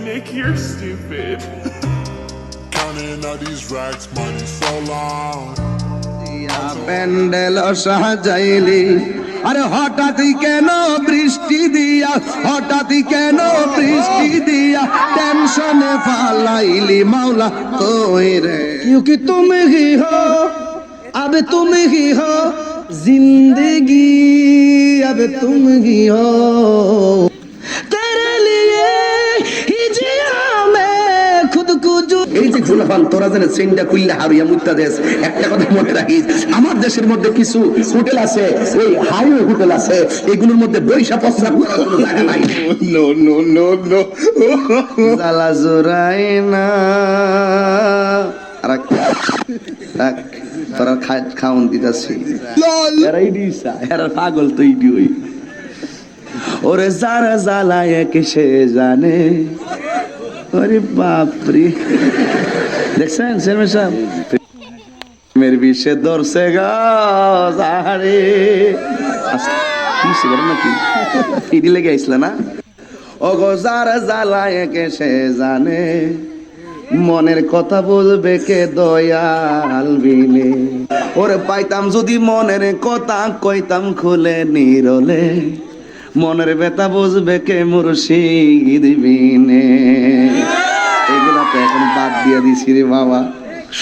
Nick, you're stupid. Counting all these racks, money so long. Pandal সাজাইলি আরে হঠাৎই কেন বৃষ্টি দিয়া হঠাৎই কেন বৃষ্টি দিয়া টেনশনে ফালাইলি মাওলা তোরে क्योंकि तुम ही हो अब तुम ही हो जिंदगी अब तुम ही हो तेरे लिए ही जिया मैं खुद को जो এই যে গুলাফান তোরা জানে সিনটা কুইল্লা হারিয়া মুত্তা দেশ একটা কথা মনে রাখিস আমার দেশের মধ্যে কিছু হোটেল আছে ওই হাইওয়ে হোটেল আছে এগুলোর মধ্যে বৈশা প্রস্রাব করার কোনো জায়গা নাই নো নো নো নো জালা জোরাই না রাখ রাখ তোরা খাওন দিতাছি এরাই দিছা এরা পাগল তো ইডি হই ওরে যারা জ্বালায় কিসে জানে अरे बाप रे দেখছেন শর্মা সাহেব মেরে বিশে দর্শেগা সারে কি সিগারেট নাকি ইডি লেগে আইছলা না ও গো যারা জ্বালায় কেসে জানে মনের কথা বলবে কে দয়াল বিনে ওরে পাইতাম যদি মনের কথা কইতাম খুলে নিরলে মনের ব্যথা বুঝবে কে মুর্শিদ বিনে এগুলা তো এখন বাদ দিয়ে দিছি রে বাবা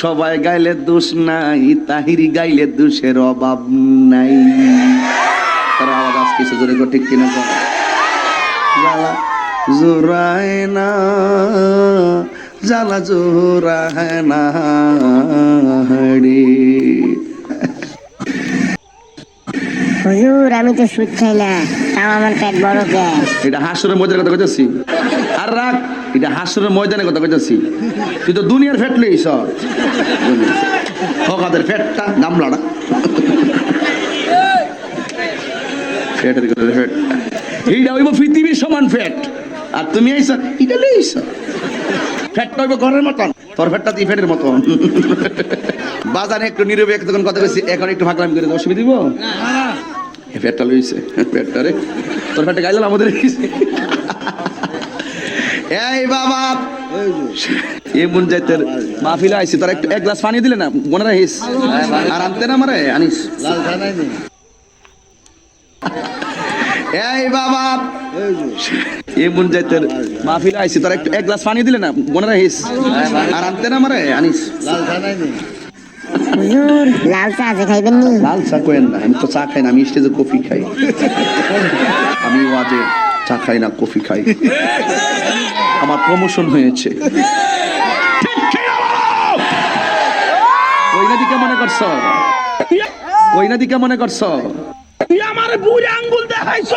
সবাই গাইলে দোষ নাই তাহিরি গাইলে দোষের অভাব নাই তার আওয়াজ আজ কিছু জোরে করে ঠিক কিনা কর জ্বালা জোরায় না জ্বালা জোরায় না রে হুজুর আমি তো সুদ খাই না তাও আমার পেট বড় কে এটা হাসরের ময়দানের কথা কইতাছি আর রাখ এটা হাসরের ময়দানের কথা কইতাছি তুই তো দুনিয়ার ফ্যাট লইছ হকাদের ফ্যাটটা গামলাটা ফ্যাটের করে ফ্যাট এইটা হইব পৃথিবীর সমান ফ্যাট আর তুমি আইছ এটা লইছ ফ্যাটটা হইব ঘরের মতন তোর ফ্যাটটা তুই ফ্যাটের মতন বাজারে একটু নীরবে তখন কথা কইছি এখন একটু ফাঁকলামি করে অসুবিধা দিব না ফ্যাটটা লইছে ফ্যাটটা রে তোর ফ্যাটটা গাইলাম আমাদের এই বাবা এমন যাইতের মাহফিলে আইছি তোর একটু এক গ্লাস পানি দিলে না মনে রাখিস আর আনতে না মারে আনিস এই বাবা এমন যাইতের মাহফিলে আইছি তোর একটু এক গ্লাস পানি দিলে না মনে রাখিস আর আনতে না মারে আনিস হুজুর লাল চা আছে খাইবেন নি লাল চা কইেন না আমি তো চা খাই না আমি স্টেজে কফি খাই আমি ওয়াজে চা খাই না কফি খাই আমার প্রমোশন হয়েছে কই না দিকে মনে করছ কই না দিকে মনে করছ তুই আমার বুড়ি আঙ্গুল দেখাইছ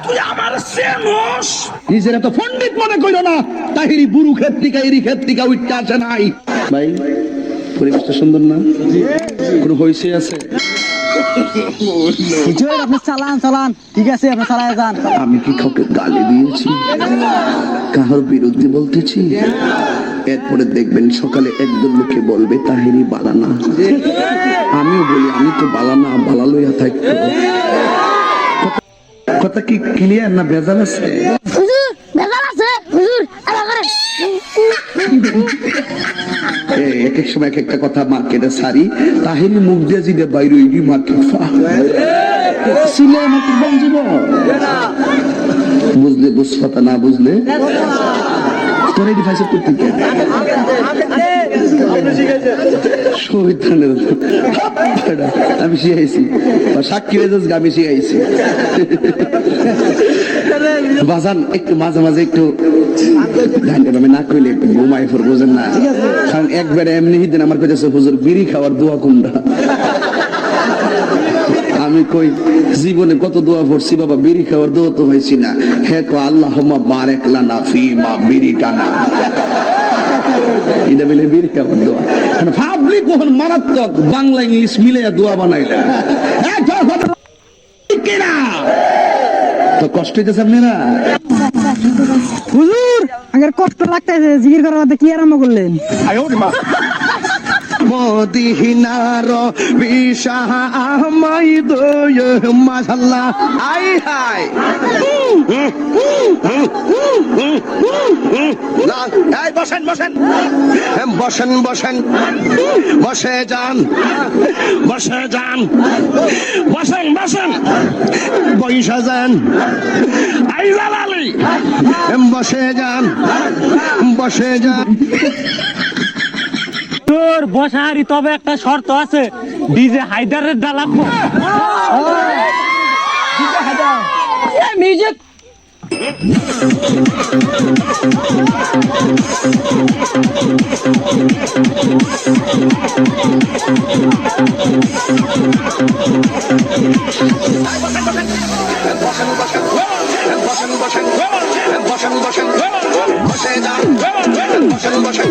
তুই আমার সেনস নিজেরা তো পণ্ডিত মনে কইরো না তাহিরি বুড়ু ক্ষেত্রিকা এরি ক্ষেত্রিকা উঠতে আসে নাই ভাই পরিবেশটা সুন্দর না কোনো হইছে আছে আপনি চালান চালান ঠিক আছে আপনি চালায় যান আমি কি কাউকে গালি দিয়েছি কারোর বিরুদ্ধে বলতেছি এরপরে দেখবেন সকালে একদম লোকে বলবে তাহিরি বালানা আমিও বলি আমি তো বালানা বালা লইয়া থাকতো কথা কি ক্লিয়ার না ভেজাল আছে হুজুর বেজাল আছে হুজুর আলা করে এক এক সময় এক একটা কথা মার্কেটে সারি তাহিরি মুখ দিয়ে জিদে বাইরে হইবি মার্কেট সিলে মার্কেট বঞ্জিব বুঝলে বুঝপাতা না বুঝলে তোর এই ডিভাইসে করতে কে শহীদানের আমি শিখাইছি সাক্ষী রেজাজ আমি শিখাইছি বাজান একটু মাঝে মাঝে একটু আমি না কইলে একটু ঘুমাই ফোর বোঝেন না কারণ একবারে এমনি দিন আমার কাছে হুজুর বিড়ি খাওয়ার দোয়া কোনটা আমি কই জীবনে কত দোয়া পড়ছি বাবা বিড়ি খাওয়ার দোয়া তো হয়েছি না হ্যাঁ কো আল্লাহুম্মা বারিক লানা ফিমা বিরিকানা এটা বলে বিড়ি খাওয়ার দোয়া পাবলিক কোন মারাত্মক বাংলা ইংলিশ মিলে দোয়া বানাইলা তো কষ্ট হইতেছে আপনারা হুজুর আগের কষ্ট লাগতেছে জিকির করার মধ্যে কি আরম্ভ করলেন মদিনার বিশাহ আমায় দয় মাশাআল্লাহ আই হাই না এই বসেন বসেন বসেন বসেন বসে যান বসে যান বসেন বসেন বইসা যান আইজাল আলী বসে যান বসে যান তোর বসাহারি তবে একটা শর্ত আছে ডিজে হায়দারের ডালাবো মিউজিক বসেন বসেন বসেন বসেন বসে যান বসেন বসেন